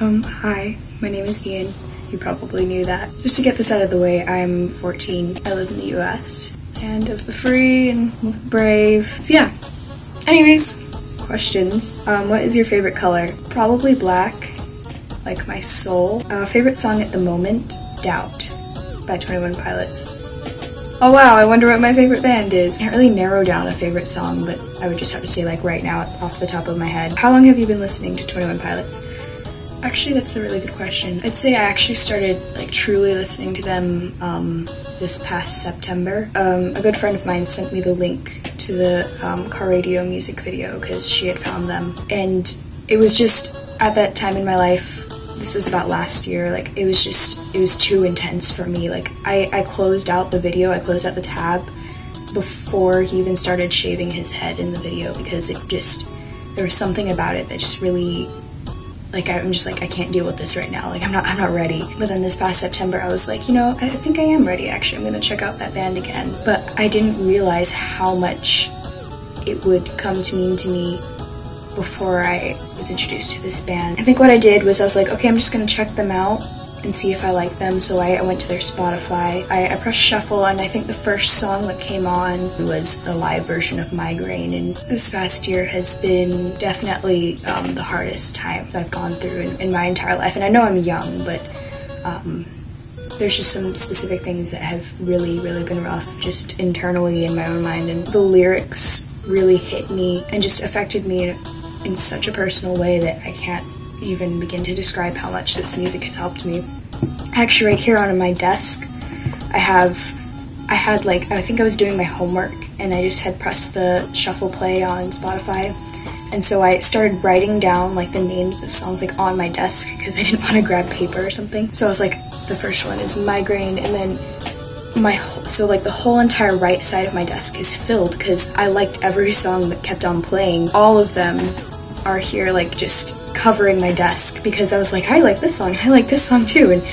Hi, my name is Ian. You probably knew that. Just to get this out of the way, I'm 14. I live in the US. And of the free and of the brave. So yeah. Anyways, questions. What is your favorite color? Probably black, like my soul. Favorite song at the moment? Doubt by 21 Pilots. Oh wow, I wonder what my favorite band is. I can't really narrow down a favorite song, but I would just have to say like right now off the top of my head. How long have you been listening to 21 Pilots? Actually, that's a really good question. I'd say I actually started like truly listening to them this past September. A good friend of mine sent me the link to the Car Radio music video because she had found them. And it was just at that time in my life, this was about last year, like it was too intense for me. Like I closed out the video, I closed out the tab before he even started shaving his head in the video because there was something about it that just really, like I'm just like, I can't deal with this right now, like I'm not ready. But then this past September I was like, you know, I think I am ready actually, I'm gonna check out that band again. But I didn't realize how much it would come to mean to me before I was introduced to this band. I think what I did was I was like, okay, I'm just gonna check them out and see if I like them. So I went to their Spotify, I pressed shuffle, and I think the first song that came on was a live version of Migraine. And this past year has been definitely the hardest time that I've gone through in my entire life. And I know I'm young, but there's just some specific things that have really been rough just internally in my own mind. And the lyrics really hit me and just affected me in such a personal way that I can't even begin to describe how much this music has helped me. Actually, right here on my desk, I had like, I think I was doing my homework and I just had pressed the shuffle play on Spotify. And so I started writing down like the names of songs like on my desk because I didn't want to grab paper or something. So I was like, the first one is Migraine, and then so like the whole entire right side of my desk is filled because I liked every song that kept on playing. All of them are here like just covering my desk because I was like, I like this song too, and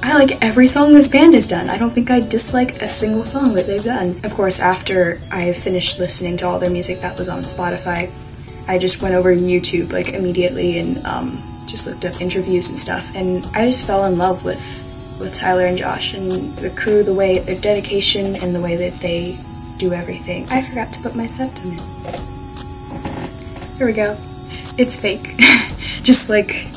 I like every song this band has done. I don't think I dislike a single song that they've done. Of course, after I finished listening to all their music that was on Spotify, I just went over to YouTube like immediately and just looked up interviews and stuff, and I just fell in love with Tyler and Josh and the crew, the way, their dedication and the way that they do everything. I forgot to put my septum in. Here we go. It's fake. Just like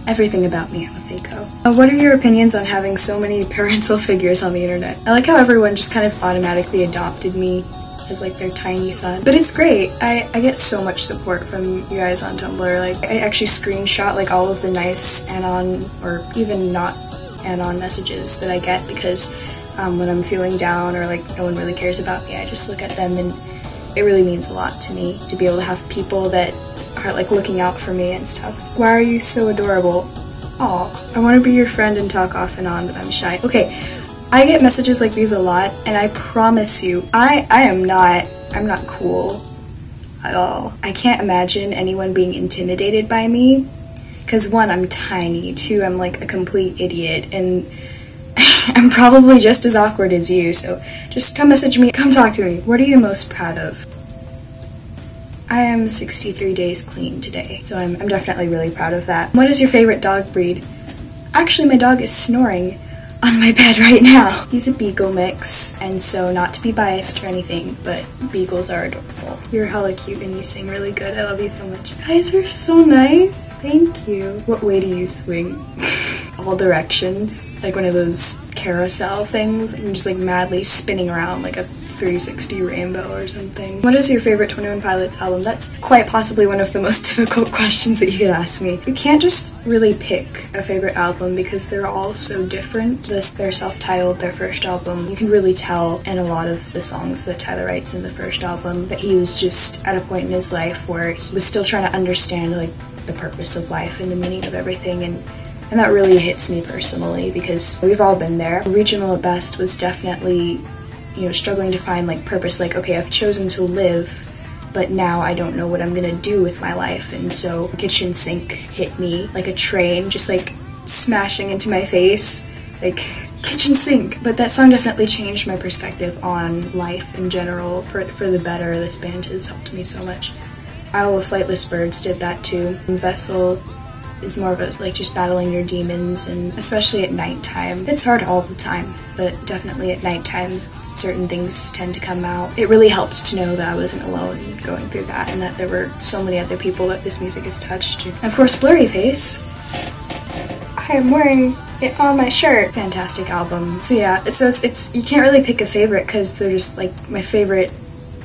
everything about me, I'm a fake-o. What are your opinions on having so many parental figures on the internet? I like how everyone just kind of automatically adopted me as like their tiny son. But it's great. I get so much support from you guys on Tumblr. Like I actually screenshot like all of the nice anon or even not anon messages that I get because when I'm feeling down or like no one really cares about me, I just look at them and it really means a lot to me to be able to have people that are like looking out for me and stuff. So why are you so adorable? Aw, I want to be your friend and talk off and on, but I'm shy. Okay, I get messages like these a lot, and I promise you, I'm not cool at all. I can't imagine anyone being intimidated by me, because one, I'm tiny, two, I'm like a complete idiot, and I'm probably just as awkward as you, so just come message me, come talk to me. What are you most proud of? I am 63 days clean today, so I'm definitely really proud of that. What is your favorite dog breed? Actually, my dog is snoring on my bed right now. He's a beagle mix, and so not to be biased or anything, but beagles are adorable. You're hella cute and you sing really good. I love you so much. You guys are so nice. Thank you. What way do you swing? All directions, like one of those carousel things, and just like madly spinning around like a 360 rainbow or something. What is your favorite 21 Pilots album? That's quite possibly one of the most difficult questions that you could ask me. You can't just really pick a favorite album because they're all so different. They're self-titled, their first album. You can really tell in a lot of the songs that Tyler writes in the first album that he was just at a point in his life where he was still trying to understand like the purpose of life and the meaning of everything, and that really hits me personally because we've all been there. Regional at Best was definitely, you know, struggling to find like purpose, like, okay, I've chosen to live, but now I don't know what I'm gonna do with my life. And so Kitchen Sink hit me like a train, just like smashing into my face, like kitchen sink. But that song definitely changed my perspective on life in general for the better. This band has helped me so much. Isle of Flightless Birds did that too. Vessel is more of a, like, just battling your demons, and especially at nighttime. It's hard all the time, but definitely at nighttime, certain things tend to come out. It really helped to know that I wasn't alone going through that, and that there were so many other people that this music has touched. And of course, Blurryface. I am wearing it on my shirt. Fantastic album. So yeah, so it's you can't really pick a favorite because they're just like, my favorite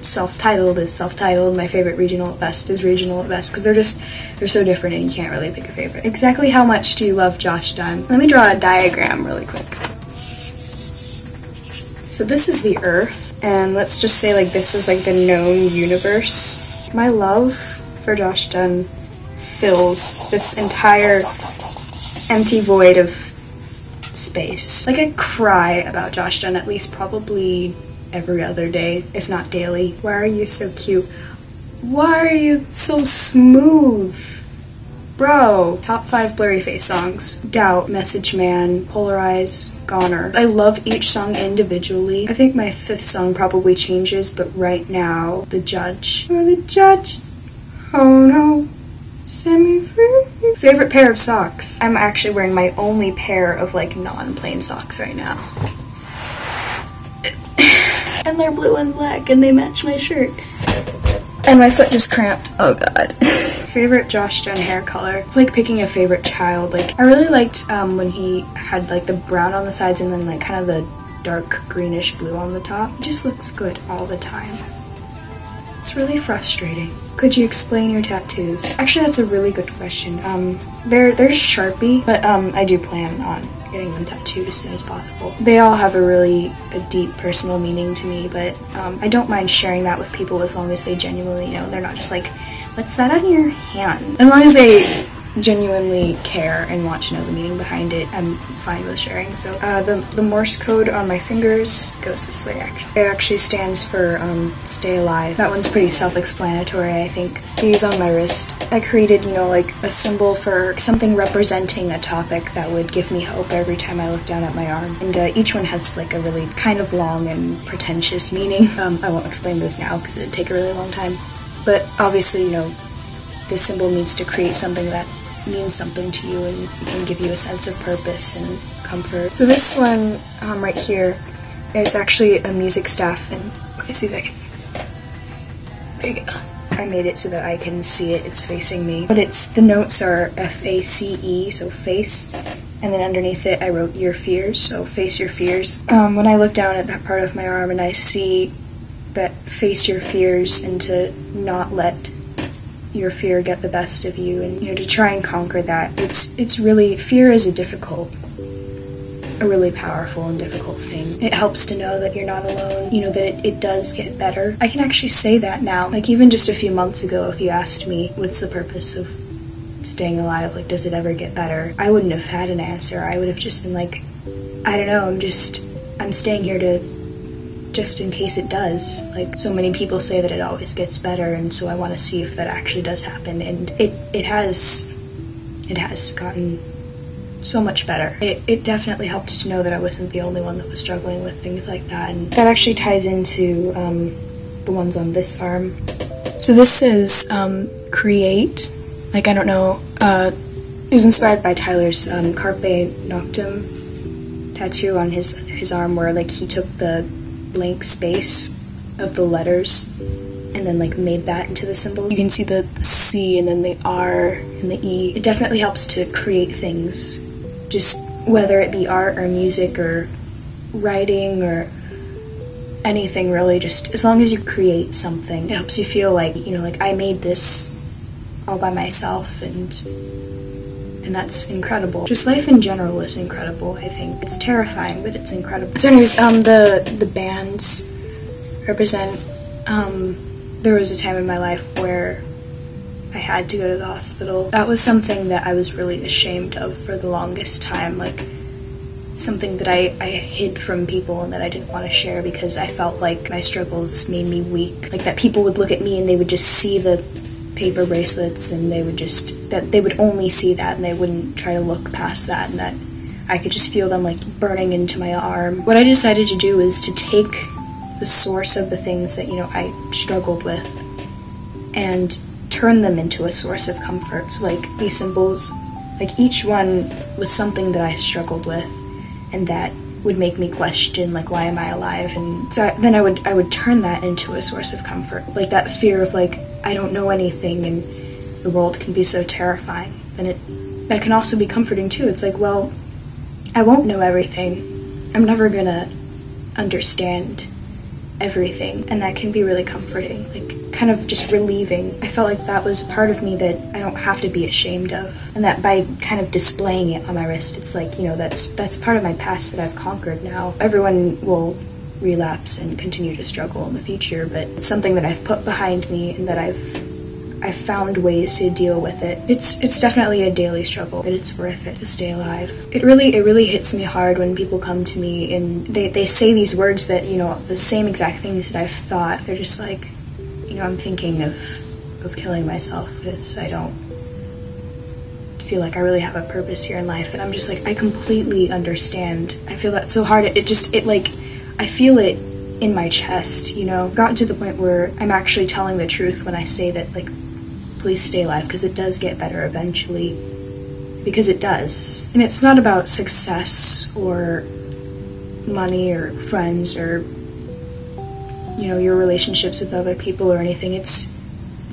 self-titled is self-titled, my favorite regional at best is regional at best, because they're so different and you can't really pick a favorite. Exactly how much do you love Josh Dun? Let me draw a diagram really quick. So this is the Earth, and let's just say like this is like the known universe. My love for Josh Dun fills this entire empty void of space. Like, I cry about Josh Dun at least probably every other day, if not daily. Why are you so cute? Why are you so smooth? Bro. Top 5 Blurryface songs. Doubt, Message Man, Polarize, Goner. I love each song individually. I think my 5th song probably changes, but right now, The Judge. You're the judge. Oh no. Set me free. Favorite pair of socks. I'm actually wearing my only pair of like non-plain socks right now. And they're blue and black and they match my shirt. And my foot just cramped. Oh god. Favorite Josh Dun hair color. It's like picking a favorite child. Like, I really liked when he had like the brown on the sides and then like kind of the dark greenish blue on the top. It just looks good all the time. It's really frustrating. Could you explain your tattoos? Actually, that's a really good question. They're Sharpie, but I do plan on getting them tattooed as soon as possible. They all have a deep personal meaning to me, but I don't mind sharing that with people as long as they genuinely know. They're not just like, what's that on your hand? As long as they genuinely care and want to know the meaning behind it, I'm fine with sharing. So the Morse code on my fingers goes this way, actually. It actually stands for stay alive. That one's pretty self-explanatory, I think. These on my wrist. I created, like a symbol for something representing a topic that would give me hope every time I look down at my arm. And each one has like a really kind of long and pretentious meaning. I won't explain those now because it'd take a really long time. But obviously, this symbol needs to create something that means something to you and can give you a sense of purpose and comfort. So this one right here is actually a music staff, and let me see if I can, there you go. I made it so that I can see it, it's facing me. But the notes are F-A-C-E, so face, and then underneath it I wrote your fears, so face your fears. When I look down at that part of my arm and I see that face your fears and to not let your fear get the best of you, and to try and conquer that. It's really, fear is a really powerful and difficult thing. It helps to know that you're not alone, that it does get better. I can actually say that now. Like, even just a few months ago, if you asked me what's the purpose of staying alive, like, does it ever get better, I wouldn't have had an answer. I would have just been like, I don't know, I'm staying here just in case it does. Like, so many people say that it always gets better, and so I want to see if that actually does happen, and it has gotten so much better. It definitely helped to know that I wasn't the only one that was struggling with things like that, and that actually ties into the ones on this arm. So this is Create. Like, I don't know, it was inspired by Tyler's Carpe Noctem tattoo on his arm, where like he took the blank space of the letters and then like made that into the symbol. You can see the C and then the R and the E. It definitely helps to create things, just whether it be art or music or writing or anything really, just as long as you create something. It helps you feel like, like I made this all by myself, and that's incredible. Just life in general is incredible, I think. It's terrifying, but it's incredible. So anyways, the bands represent, there was a time in my life where I had to go to the hospital. That was something that I was really ashamed of for the longest time, like something that I hid from people and that I didn't want to share because I felt like my struggles made me weak. Like that people would look at me and they would just see the paper bracelets and they would only see that and they wouldn't try to look past that, and that I could just feel them like burning into my arm. What I decided to do is to take the source of the things that I struggled with and turn them into a source of comfort. So like these symbols Like, each one was something that I struggled with and that would make me question, like, why am I alive? And so then I would turn that into a source of comfort. Like, that fear of, like, I don't know anything and the world can be so terrifying. And that can also be comforting too. It's like, well, I won't know everything. I'm never gonna understand everything, and that can be really comforting, like kind of just relieving. I felt like that was part of me that I don't have to be ashamed of, and that by kind of displaying it on my wrist, it's like, you know, that's part of my past that I've conquered now. Everyone will relapse and continue to struggle in the future, but it's something that I've put behind me and that I've found ways to deal with it. It's definitely a daily struggle, but it's worth it to stay alive. It really hits me hard when people come to me and they say these words that, you know, the same exact things that I've thought. They're just like, you know, I'm thinking of killing myself because I don't feel like I really have a purpose here in life. And I'm just like, I completely understand. I feel that so hard. It like, I feel it in my chest, you know. Gotten to the point where I'm actually telling the truth when I say that, like, please stay alive, because it does get better eventually, because it does. And it's not about success or money or friends or, you know, your relationships with other people or anything. It's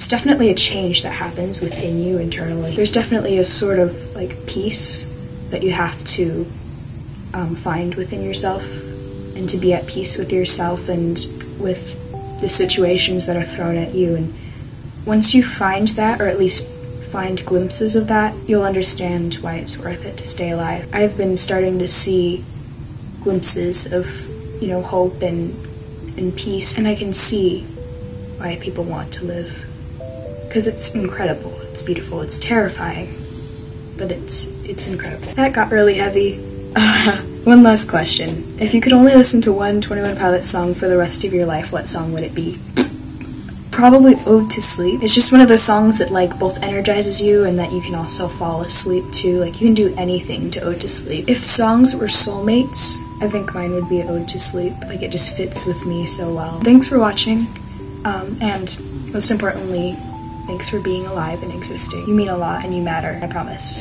definitely a change that happens within you internally. There's definitely a sort of, like, peace that you have to find within yourself, and to be at peace with yourself and with the situations that are thrown at you. And once you find that, or at least find glimpses of that, you'll understand why it's worth it to stay alive. I've been starting to see glimpses of, you know, hope and peace, and I can see why people want to live. Because it's incredible, it's beautiful, it's terrifying, but it's incredible. That got really heavy. One last question. If you could only listen to one 21 Pilots song for the rest of your life, what song would it be? Probably Ode to Sleep. It's just one of those songs that, like, both energizes you and that you can also fall asleep to. Like, you can do anything to Ode to Sleep. If songs were soulmates, I think mine would be Ode to Sleep. Like, it just fits with me so well. Thanks for watching, and most importantly, thanks for being alive and existing. You mean a lot and you matter, I promise.